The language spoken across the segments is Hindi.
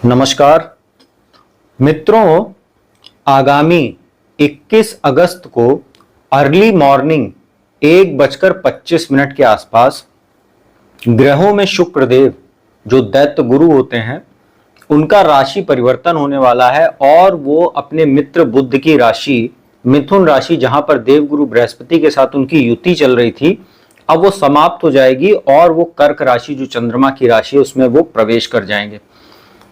नमस्कार मित्रों, आगामी 21 अगस्त को अर्ली मॉर्निंग 1:25 के आसपास ग्रहों में शुक्रदेव जो दैत्य गुरु होते हैं उनका राशि परिवर्तन होने वाला है और वो अपने मित्र बुध की राशि मिथुन राशि, जहां पर देवगुरु बृहस्पति के साथ उनकी युति चल रही थी, अब वो समाप्त हो जाएगी और वो कर्क राशि जो चंद्रमा की राशि है उसमें वो प्रवेश कर जाएंगे।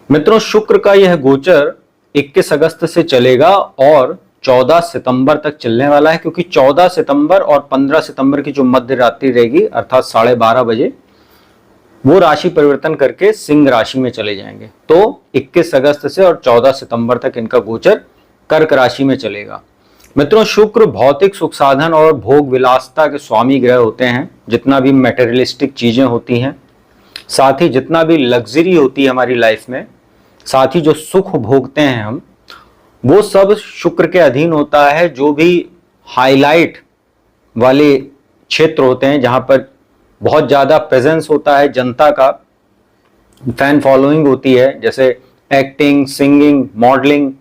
मित्रों, शुक्र का यह गोचर 21 अगस्त से चलेगा और 14 सितंबर तक चलने वाला है, क्योंकि 14 सितंबर और 15 सितंबर की जो मध्य रात्रि रहेगी अर्थात 12:30 बजे वो राशि परिवर्तन करके सिंह राशि में चले जाएंगे। तो 21 अगस्त से और 14 सितंबर तक इनका गोचर कर्क राशि में चलेगा। मित्रों, शुक्र भौतिक सुख साधन और भोग विलासता के स्वामी ग्रह होते हैं। जितना भी मेटेरियलिस्टिक चीजें होती हैं, साथ ही जितना भी लग्जरी होती है हमारी लाइफ में, साथ ही जो सुख भोगते हैं हम, वो सब शुक्र के अधीन होता है। जो भी हाईलाइट वाले क्षेत्र होते हैं जहां पर बहुत ज्यादा प्रेजेंस होता है, जनता का फैन फॉलोइंग होती है, जैसे एक्टिंग, सिंगिंग, मॉडलिंग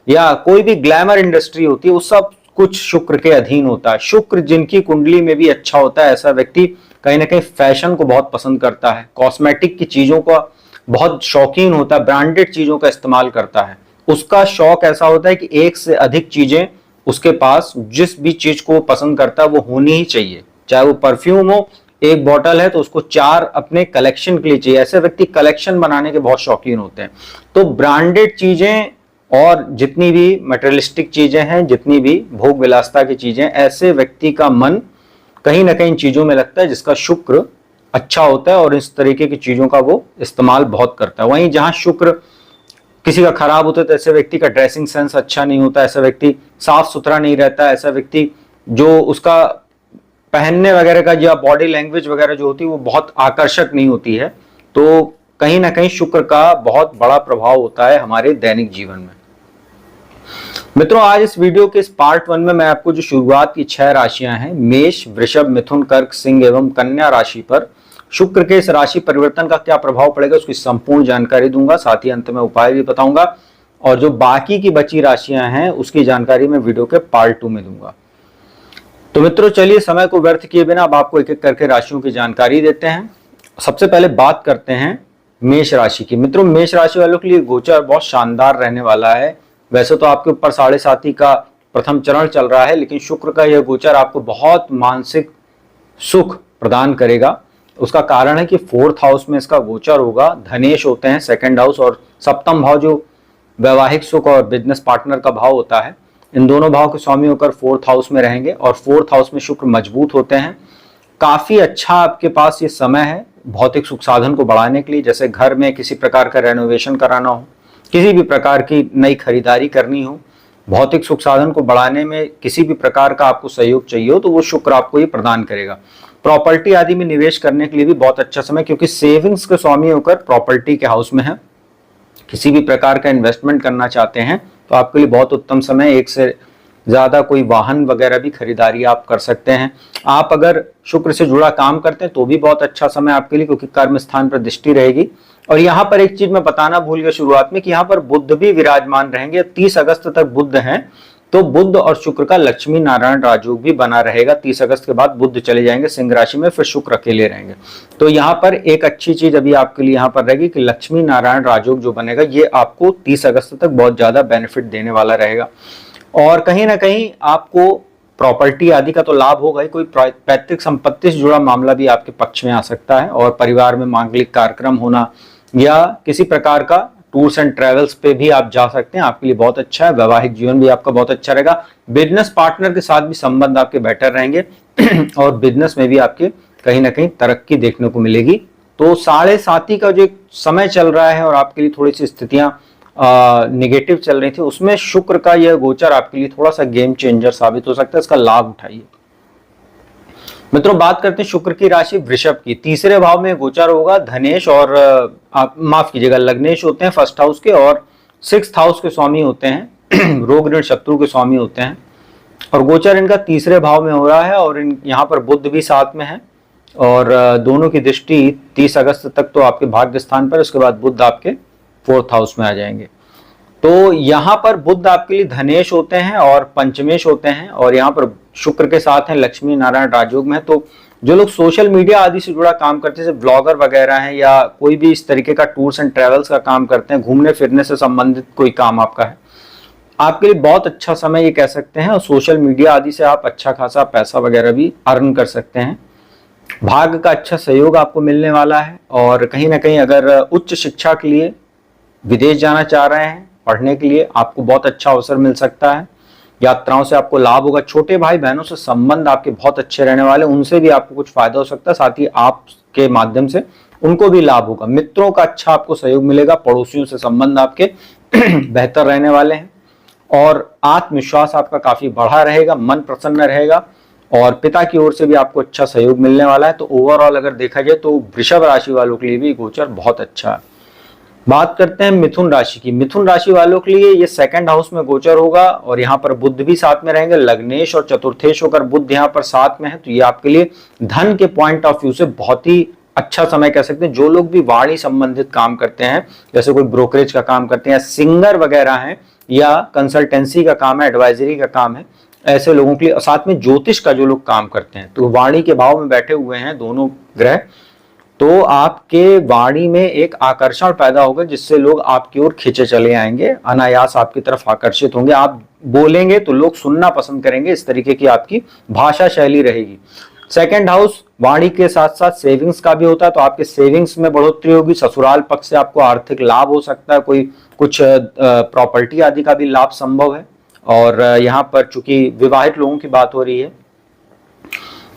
या कोई भी ग्लैमर इंडस्ट्री होती है, वो सब कुछ शुक्र के अधीन होता है। शुक्र जिनकी कुंडली में भी अच्छा होता है, ऐसा व्यक्ति कहीं ना कहीं फैशन को बहुत पसंद करता है, कॉस्मेटिक की चीजों का बहुत शौकीन होता है, ब्रांडेड चीजों का इस्तेमाल करता है। उसका शौक ऐसा होता है कि एक से अधिक चीजें उसके पास, जिस भी चीज को पसंद करता है वो होनी ही चाहिए। चाहे वो परफ्यूम हो, एक बॉटल है तो उसको 4 अपने कलेक्शन के लिए चाहिए। ऐसे व्यक्ति कलेक्शन बनाने के बहुत शौकीन होते हैं। तो ब्रांडेड चीजें और जितनी भी मटेरियलिस्टिक चीजें हैं, जितनी भी भोग विलासता की चीजें, ऐसे व्यक्ति का मन कहीं ना कहीं चीजों में लगता है जिसका शुक्र अच्छा होता है और इस तरीके की चीजों का वो इस्तेमाल बहुत करता है। वहीं जहां शुक्र किसी का खराब होता है तो ऐसे व्यक्ति का ड्रेसिंग सेंस अच्छा नहीं होता, ऐसा व्यक्ति साफ सुथरा नहीं रहता, ऐसा व्यक्ति जो उसका पहनने वगैरह का या बॉडी लैंग्वेज वगैरह जो होती है वो बहुत आकर्षक नहीं होती है। तो कहीं ना कहीं शुक्र का बहुत बड़ा प्रभाव होता है हमारे दैनिक जीवन में। मित्रों, आज इस वीडियो के इस पार्ट 1 में मैं आपको जो शुरुआत की 6 राशियां हैं, मेष, वृषभ, मिथुन, कर्क, सिंह एवं कन्या राशि पर शुक्र के इस राशि परिवर्तन का क्या प्रभाव पड़ेगा उसकी संपूर्ण जानकारी दूंगा। साथ ही अंत में उपाय भी बताऊंगा और जो बाकी की बची राशियां हैं उसकी जानकारी मैं वीडियो के पार्ट 2 में दूंगा। तो मित्रों, चलिए समय को व्यर्थ किए बिना अब आपको एक एक करके राशियों की जानकारी देते हैं। सबसे पहले बात करते हैं मेष राशि की। मित्रों, मेष राशि वालों के लिए गोचर बहुत शानदार रहने वाला है। वैसे तो आपके ऊपर 7.5 का प्रथम चरण चल रहा है, लेकिन शुक्र का यह गोचर आपको बहुत मानसिक सुख प्रदान करेगा। उसका कारण है कि 4th हाउस में इसका गोचर होगा। धनेश होते हैं 2nd हाउस और सप्तम भाव जो वैवाहिक सुख और बिजनेस पार्टनर का भाव होता है, इन दोनों भाव के स्वामी होकर 4th हाउस में रहेंगे और 4th हाउस में शुक्र मजबूत होते हैं। काफी अच्छा आपके पास ये समय है भौतिक सुख साधन को बढ़ाने के लिए। जैसे घर में किसी प्रकार का रेनोवेशन कराना हो, किसी भी प्रकार की नई खरीदारी करनी हो, भौतिक सुख साधन को बढ़ाने में किसी भी प्रकार का आपको सहयोग चाहिए हो, तो वो शुक्र आपको ये प्रदान करेगा। प्रॉपर्टी आदि में निवेश करने के लिए भी बहुत अच्छा समय, क्योंकि सेविंग्स के स्वामी होकर प्रॉपर्टी के हाउस में है। किसी भी प्रकार का इन्वेस्टमेंट करना चाहते हैं तो आपके लिए बहुत उत्तम समय। एक से ज्यादा कोई वाहन वगैरह भी खरीदारी आप कर सकते हैं। आप अगर शुक्र से जुड़ा काम करते हैं तो भी बहुत अच्छा समय आपके लिए, क्योंकि कर्म स्थान पर दृष्टि रहेगी। और यहाँ पर एक चीज मैं बताना भूल गया शुरुआत में कि यहाँ पर बुध भी विराजमान रहेंगे। 30 अगस्त तक बुध हैं, तो बुध और शुक्र का लक्ष्मी नारायण राजयोग भी बना रहेगा। 30 अगस्त के बाद बुध चले जाएंगे सिंह राशि में, फिर शुक्र अकेले रहेंगे। तो यहाँ पर एक अच्छी चीज अभी आपके लिए यहाँ पर रहेगी कि लक्ष्मी नारायण राजयोग जो बनेगा ये आपको 30 अगस्त तक बहुत ज्यादा बेनिफिट देने वाला रहेगा। और कहीं ना कहीं आपको प्रॉपर्टी आदि का तो लाभ होगा ही, कोई पैतृक संपत्ति से जुड़ा मामला भी आपके पक्ष में आ सकता है और परिवार में मांगलिक कार्यक्रम होना या किसी प्रकार का टूर्स एंड ट्रेवल्स पे भी आप जा सकते हैं, आपके लिए बहुत अच्छा है। वैवाहिक जीवन भी आपका बहुत अच्छा रहेगा। बिजनेस पार्टनर के साथ भी संबंध आपके बेटर रहेंगे और बिजनेस में भी आपके कहीं ना कहीं तरक्की देखने को मिलेगी। तो 7.5 का जो समय चल रहा है और आपके लिए थोड़ी सी स्थितियां निगेटिव चल रही थी, उसमें शुक्र का यह गोचर आपके लिए थोड़ा सा गेम चेंजर साबित हो सकता है। इसका लाभ उठाइए। मित्रों, बात करते हैं शुक्र की राशि वृषभ की। 3रे भाव में गोचर होगा। धनेश और आप माफ कीजिएगा, लग्नेश होते हैं 1st हाउस के और 6th हाउस के स्वामी होते हैं। रोग ऋण शत्रु के स्वामी होते हैं और गोचर इनका 3रे भाव में हो रहा है और यहाँ पर बुध भी साथ में है और दोनों की दृष्टि 30 अगस्त तक तो आपके भाग्य स्थान पर, उसके बाद बुध आपके फोर्थ हाउस में आ जाएंगे। तो यहाँ पर बुध आपके लिए धनेश होते हैं और पंचमेश होते हैं, और यहाँ पर शुक्र के साथ हैं लक्ष्मी नारायण राजयोग में। तो जो लोग सोशल मीडिया आदि से जुड़ा काम करते हैं, जैसे ब्लॉगर वगैरह हैं या कोई भी इस तरीके का टूर्स एंड ट्रेवल्स का काम करते हैं, घूमने फिरने से संबंधित कोई काम आपका है, आपके लिए बहुत अच्छा समय ये कह सकते हैं। और सोशल मीडिया आदि से आप अच्छा खासा पैसा वगैरह भी अर्न कर सकते हैं। भाग्य का अच्छा सहयोग आपको मिलने वाला है, और कहीं ना कहीं अगर उच्च शिक्षा के लिए विदेश जाना चाह रहे हैं पढ़ने के लिए, आपको बहुत अच्छा अवसर मिल सकता है। यात्राओं से आपको लाभ होगा। छोटे भाई बहनों से संबंध आपके बहुत अच्छे रहने वाले, उनसे भी आपको कुछ फायदा हो सकता है, साथ ही आपके माध्यम से उनको भी लाभ होगा। मित्रों का अच्छा आपको सहयोग मिलेगा। पड़ोसियों से संबंध आपके बेहतर रहने वाले हैं, और आत्मविश्वास आपका काफी बढ़ा रहेगा, मन प्रसन्न रहेगा, और पिता की ओर से भी आपको अच्छा सहयोग मिलने वाला है। तो ओवरऑल अगर देखा जाए तो वृषभ राशि वालों के लिए भी गोचर बहुत अच्छा है। बात करते हैं मिथुन राशि की। मिथुन राशि वालों के लिए ये सेकंड हाउस में गोचर होगा, और यहाँ पर बुध भी साथ में रहेंगे। लग्नेश और चतुर्थेश होकर बुध यहाँ पर साथ में है, तो ये आपके लिए धन के पॉइंट ऑफ व्यू से बहुत ही अच्छा समय कह सकते हैं। जो लोग भी वाणी संबंधित काम करते हैं, जैसे कोई ब्रोकरेज का काम करते हैं, सिंगर वगैरह हैं, या कंसल्टेंसी का काम है, एडवाइजरी का काम है, ऐसे लोगों के लिए, साथ में ज्योतिष का जो लोग काम करते हैं, तो वाणी के भाव में बैठे हुए हैं दोनों ग्रह, तो आपके वाणी में एक आकर्षण पैदा होगा, जिससे लोग आपकी ओर खींचे चले आएंगे, अनायास आपकी तरफ आकर्षित होंगे। आप बोलेंगे तो लोग सुनना पसंद करेंगे, इस तरीके की आपकी भाषा शैली रहेगी। सेकंड हाउस वाणी के साथ साथ सेविंग्स का भी होता है, तो आपके सेविंग्स में बढ़ोतरी होगी। ससुराल पक्ष से आपको आर्थिक लाभ हो सकता है, कोई कुछ प्रॉपर्टी आदि का भी लाभ संभव है। और यहाँ पर चूंकि विवाहित लोगों की बात हो रही है,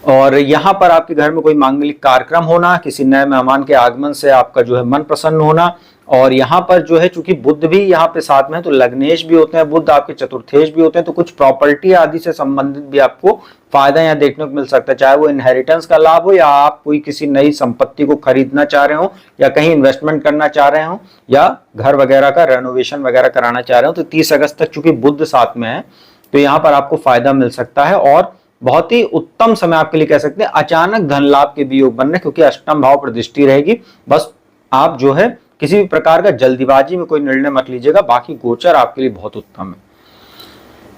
और यहाँ पर आपके घर में कोई मांगलिक कार्यक्रम होना, किसी नए मेहमान के आगमन से आपका जो है मन प्रसन्न होना, और यहाँ पर जो है चूंकि बुध भी यहाँ पे साथ में है, तो लग्नेश भी होते हैं बुध, आपके चतुर्थेश भी होते हैं, तो कुछ प्रॉपर्टी आदि से संबंधित भी आपको फायदा यहाँ देखने को मिल सकता है, चाहे वो इनहेरिटेंस का लाभ हो, या आप कोई किसी नई संपत्ति को खरीदना चाह रहे हो, या कहीं इन्वेस्टमेंट करना चाह रहे हो, या घर वगैरह का रेनोवेशन वगैरह कराना चाह रहे हो। तो 30 अगस्त तक चूंकि बुध साथ में है, तो यहाँ पर आपको फायदा मिल सकता है, और बहुत ही उत्तम समय आपके लिए कह सकते हैं। अचानक धन लाभ के भी योग बन रहे, क्योंकि अष्टम भाव पर दृष्टि रहेगी। बस आप जो है किसी भी प्रकार का जल्दीबाजी में कोई निर्णय मत लीजिएगा, बाकी गोचर आपके लिए बहुत उत्तम है।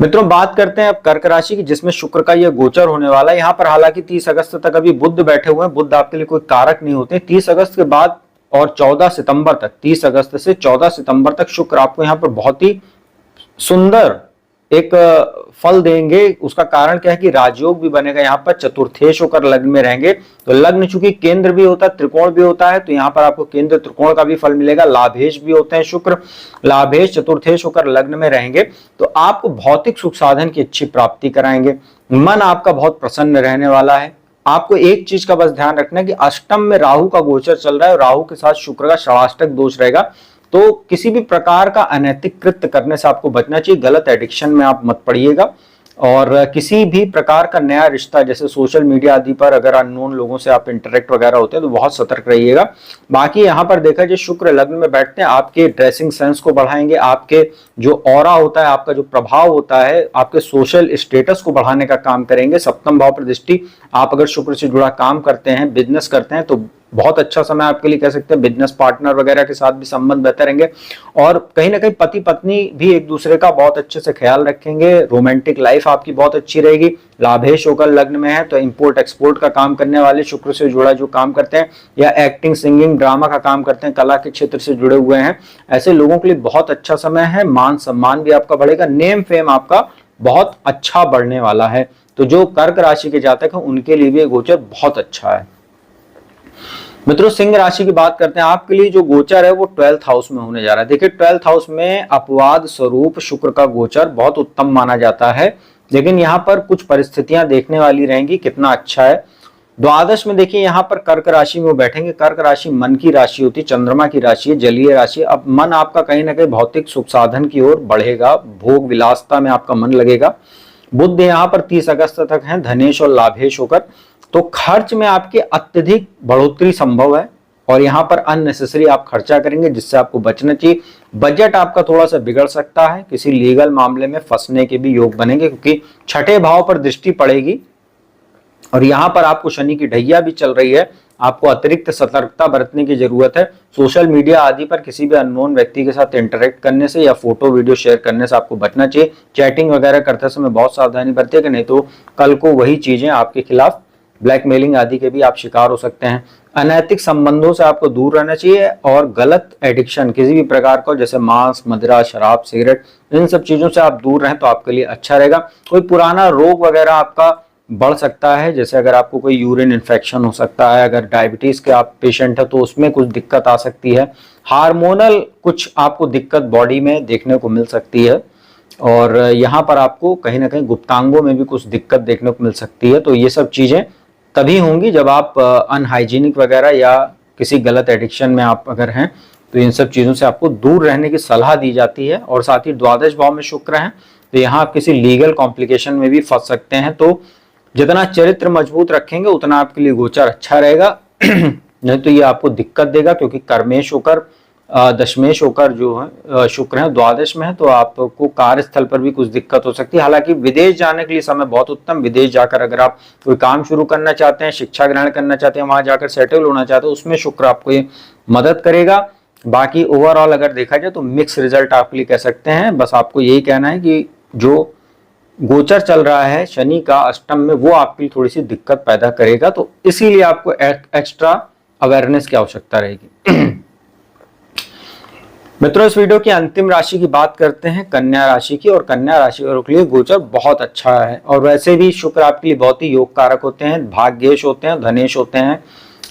मित्रों, बात करते हैं अब कर्क राशि की, जिसमें शुक्र का यह गोचर होने वाला है। यहाँ पर हालांकि 30 अगस्त तक अभी बुध बैठे हुए हैं, बुध आपके लिए कोई कारक नहीं होते। 30 अगस्त के बाद और 14 सितंबर तक, 30 अगस्त से 14 सितंबर तक शुक्र आपको यहाँ पर बहुत ही सुंदर एक फल देंगे। उसका कारण क्या है कि राजयोग भी बनेगा, यहाँ पर चतुर्थेश होकर लग्न में रहेंगे, तो लग्न चूंकि केंद्र भी होता है, त्रिकोण भी होता है, तो यहाँ पर आपको केंद्र त्रिकोण का भी फल मिलेगा। लाभेश भी होते हैं शुक्र, लाभेश चतुर्थेश होकर लग्न में रहेंगे, तो आपको भौतिक सुख साधन की अच्छी प्राप्ति कराएंगे। मन आपका बहुत प्रसन्न रहने वाला है। आपको एक चीज का बस ध्यान रखना है कि अष्टम में राहु का गोचर चल रहा है, और राहु के साथ शुक्र का षडाष्टक दोष रहेगा, तो किसी भी प्रकार का अनैतिक कृत्य करने से आपको बचना चाहिए। गलत एडिक्शन में आप मत पड़िएगा, और किसी भी प्रकार का नया रिश्ता, जैसे सोशल मीडिया आदि पर अगर अननोन लोगों से आप इंटरेक्ट वगैरह होते हैं, तो बहुत सतर्क रहिएगा। बाकी यहाँ पर देखा जाए शुक्र लग्न में बैठते हैं, आपके ड्रेसिंग सेंस को बढ़ाएंगे, आपके जो ऑरा होता है, आपका जो प्रभाव होता है, आपके सोशल स्टेटस को बढ़ाने का काम करेंगे। सप्तम भाव पर दृष्टि, आप अगर शुक्र से जुड़ा काम करते हैं, बिजनेस करते हैं, तो बहुत अच्छा समय आपके लिए कह सकते हैं। बिजनेस पार्टनर वगैरह के साथ भी संबंध बेहतर रहेंगे, और कहीं ना कहीं पति पत्नी भी एक दूसरे का बहुत अच्छे से ख्याल रखेंगे। रोमांटिक लाइफ आपकी बहुत अच्छी रहेगी। लाभेश होकर लग्न में है, तो इंपोर्ट एक्सपोर्ट का काम करने वाले, शुक्र से जुड़ा जो काम करते हैं, या एक्टिंग सिंगिंग ड्रामा का काम करते हैं, कला के क्षेत्र से जुड़े हुए हैं, ऐसे लोगों के लिए बहुत अच्छा समय है। मान सम्मान भी आपका बढ़ेगा, नेम फेम आपका बहुत अच्छा बढ़ने वाला है। तो जो कर्क राशि के जातक हैं उनके लिए भी गोचर बहुत अच्छा है। मित्रों, सिंह राशि की बात करते हैं। आपके लिए जो गोचर है वो 12th हाउस में होने जा रहा है। देखिए, 12th हाउस में अपवाद स्वरूप शुक्र का गोचर बहुत उत्तम माना जाता है, लेकिन यहाँ पर कुछ परिस्थितियां देखने वाली रहेंगी। कितना अच्छा है। द्वादश में देखिए, यहाँ पर कर्क राशि में वो बैठेंगे। कर्क राशि मन की राशि होती है, चंद्रमा की राशि है, जलीय राशि। अब मन आपका कहीं ना कहीं भौतिक सुख साधन की ओर बढ़ेगा, भोग विलासता में आपका मन लगेगा। बुध यहाँ पर 30 अगस्त तक है, धनेश और लाभेश होकर, तो खर्च में आपके अत्यधिक बढ़ोतरी संभव है, और यहाँ पर अननेसेसरी आप खर्चा करेंगे, जिससे आपको बचना चाहिए। बजट आपका थोड़ा सा बिगड़ सकता है, किसी लीगल मामले में फंसने के भी योग बनेंगे, क्योंकि छठे भाव पर दृष्टि पड़ेगी, और यहाँ पर आपको शनि की ढैया भी चल रही है, आपको अतिरिक्त सतर्कता बरतने की जरूरत है। सोशल मीडिया आदि पर किसी भी अननोन व्यक्ति के साथ इंटरेक्ट करने से या फोटो वीडियो शेयर करने से आपको बचना चाहिए। चैटिंग वगैरह करते समय बहुत सावधानी बरतिएगा, नहीं तो कल को वही चीजें आपके खिलाफ ब्लैकमेलिंग आदि के भी आप शिकार हो सकते हैं। अनैतिक संबंधों से आपको दूर रहना चाहिए और गलत एडिक्शन किसी भी प्रकार का, जैसे मांस, मदिरा, शराब, सिगरेट, इन सब चीजों से आप दूर रहें तो आपके लिए अच्छा रहेगा। कोई पुराना रोग वगैरह आपका बढ़ सकता है, जैसे अगर आपको कोई यूरिन इन्फेक्शन हो सकता है, अगर डायबिटीज के आप पेशेंट है तो उसमें कुछ दिक्कत आ सकती है, हार्मोनल कुछ आपको दिक्कत बॉडी में देखने को मिल सकती है, और यहाँ पर आपको कहीं ना कहीं गुप्तांगों में भी कुछ दिक्कत देखने को मिल सकती है। तो ये सब चीजें तभी होंगी जब आप अनहाइजीनिक वगैरह या किसी गलत एडिक्शन में आप अगर हैं, तो इन सब चीजों से आपको दूर रहने की सलाह दी जाती है। और साथ ही द्वादश भाव में शुक्र है तो यहाँ आप किसी लीगल कॉम्प्लिकेशन में भी फंस सकते हैं। तो जितना चरित्र मजबूत रखेंगे उतना आपके लिए गोचर अच्छा रहेगा, नहीं तो ये आपको दिक्कत देगा, क्योंकि कर्मेश होकर दशमेश होकर जो है शुक्र है द्वादश में है, तो आपको कार्यस्थल पर भी कुछ दिक्कत हो सकती है। हालांकि विदेश जाने के लिए समय बहुत उत्तम, विदेश जाकर अगर आप कोई काम शुरू करना चाहते हैं, शिक्षा ग्रहण करना चाहते हैं, वहां जाकर सेटल होना चाहते हैं, उसमें शुक्र आपको ये मदद करेगा। बाकी ओवरऑल अगर देखा जाए तो मिक्स रिजल्ट आपके लिए कह सकते हैं। बस आपको यही कहना है कि जो गोचर चल रहा है शनि का अष्टम में, वो आपके लिए थोड़ी सी दिक्कत पैदा करेगा, तो इसीलिए आपको एक्स्ट्रा अवेयरनेस की आवश्यकता रहेगी। मित्रों, इस वीडियो की अंतिम राशि की बात करते हैं, कन्या राशि की। और कन्या राशि वालों के लिए गोचर बहुत अच्छा है, और वैसे भी शुक्र आपके लिए बहुत ही योग कारक होते हैं, भाग्येश होते हैं, धनेश होते हैं।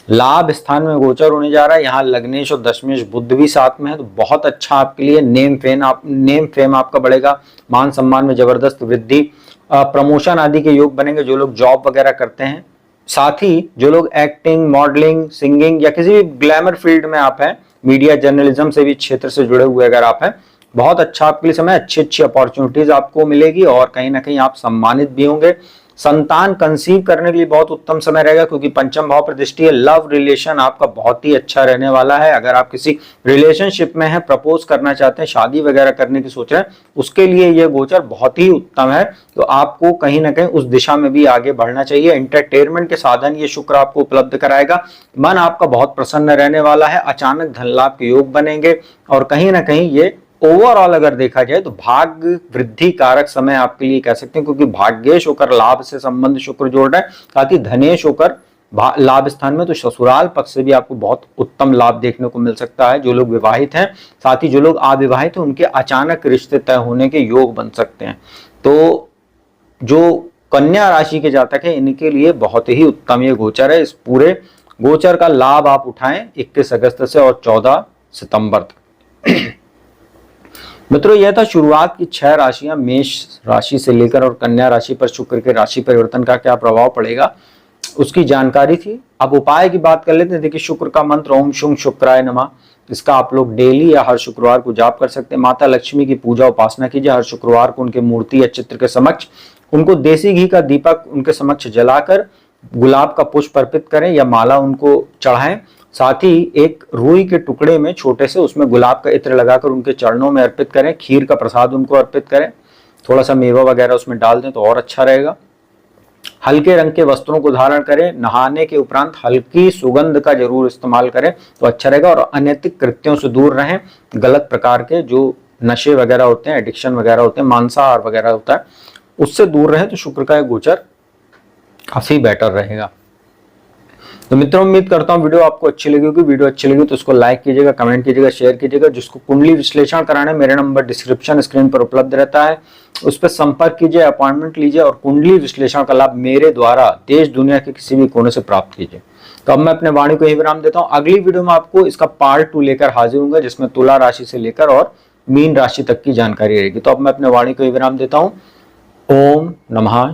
लाभ स्थान में गोचर होने जा रहा है, यहाँ लग्नेश और दशमेश बुध भी साथ में है, तो बहुत अच्छा आपके लिए। नेम फेम आपका बढ़ेगा, मान सम्मान में जबरदस्त वृद्धि, प्रमोशन आदि के योग बनेंगे जो लोग जॉब वगैरह करते हैं। साथ ही जो लोग एक्टिंग, मॉडलिंग, सिंगिंग या किसी भी ग्लैमर फील्ड में आप हैं, मीडिया जर्नलिज्म से भी क्षेत्र से जुड़े हुए अगर आप हैं, बहुत अच्छा आपके लिए समय, अच्छी अच्छी अपॉर्चुनिटीज आपको मिलेगी और कहीं ना कहीं आप सम्मानित भी होंगे। संतान कंसीव करने के लिए बहुत उत्तम समय रहेगा, क्योंकि पंचम भाव पर दृष्टि है। लव रिलेशन आपका बहुत ही अच्छा रहने वाला है। अगर आप किसी रिलेशनशिप में हैं, प्रपोज करना चाहते हैं, शादी वगैरह करने की सोच रहे हैं, उसके लिए ये गोचर बहुत ही उत्तम है। तो आपको कहीं ना कहीं उस दिशा में भी आगे बढ़ना चाहिए। एंटरटेनमेंट के साधन ये शुक्र आपको उपलब्ध कराएगा। मन आपका बहुत प्रसन्न रहने वाला है, अचानक धन लाभ के योग बनेंगे, और कहीं ना कहीं ये ओवरऑल अगर देखा जाए तो भाग्य वृद्धि कारक समय आपके लिए कह सकते हैं, क्योंकि भाग्येश होकर लाभ से संबंध शुक्र जोड़ रहा है, साथ ही धनेश होकर लाभ स्थान में, तो ससुराल पक्ष से भी आपको बहुत उत्तम लाभ देखने को मिल सकता है। जो लोग विवाहित हैं, साथ ही जो लोग अविवाहित हैं, उनके अचानक रिश्ते तय होने के योग बन सकते हैं। तो जो कन्या राशि के जातक है, इनके लिए बहुत ही उत्तम ये गोचर है। इस पूरे गोचर का लाभ आप उठाएं 21 अगस्त से और 14 सितंबर तक। मित्रों, यह था शुरुआत की 6 राशियां, मेष राशि से लेकर और कन्या राशि पर शुक्र के राशि परिवर्तन का क्या प्रभाव पड़ेगा उसकी जानकारी थी। अब उपाय की बात कर लेते हैं। देखिए, शुक्र का मंत्र ओम शुंग शुक्राय नमः, इसका आप लोग डेली या हर शुक्रवार को जाप कर सकते हैं। माता लक्ष्मी की पूजा उपासना कीजिए। हर शुक्रवार को उनके मूर्ति या चित्र के समक्ष उनको देसी घी का दीपक उनके समक्ष जलाकर गुलाब का पुष्प अर्पित करें या माला उनको चढ़ाएं। साथ ही एक रुई के टुकड़े में छोटे से उसमें गुलाब का इत्र लगाकर उनके चरणों में अर्पित करें। खीर का प्रसाद उनको अर्पित करें, थोड़ा सा मेवा वगैरह उसमें डाल दें तो और अच्छा रहेगा। हल्के रंग के वस्त्रों को धारण करें। नहाने के उपरांत हल्की सुगंध का जरूर इस्तेमाल करें तो अच्छा रहेगा। और अनैतिक कृत्यों से दूर रहें। गलत प्रकार के जो नशे वगैरह होते हैं, एडिक्शन वगैरह होते हैं, मांसाहार वगैरह होता है, उससे दूर रहें तो शुक्र का गोचर काफी बेटर रहेगा। तो मित्रों, उम्मीद करता हूं वीडियो आपको अच्छी लगी होगी। वीडियो अच्छी लगी तो उसको लाइक कीजिएगा, कमेंट कीजिएगा, शेयर कीजिएगा। जिसको कुंडली विश्लेषण कराना है, मेरा नंबर डिस्क्रिप्शन स्क्रीन पर उपलब्ध रहता है, उस पर संपर्क कीजिए, अपॉइंटमेंट लीजिए और कुंडली विश्लेषण का लाभ मेरे द्वारा देश दुनिया के किसी भी कोने से प्राप्त कीजिए। तो अब मैं अपने वाणी को यही विराम देता हूँ। अगली वीडियो में आपको इसका पार्ट 2 लेकर हाजिर होऊंगा, जिसमें तुला राशि से लेकर और मीन राशि तक की जानकारी रहेगी। तो अब मैं अपने वाणी को यही विराम देता हूँ। ओम नमः शिवाय।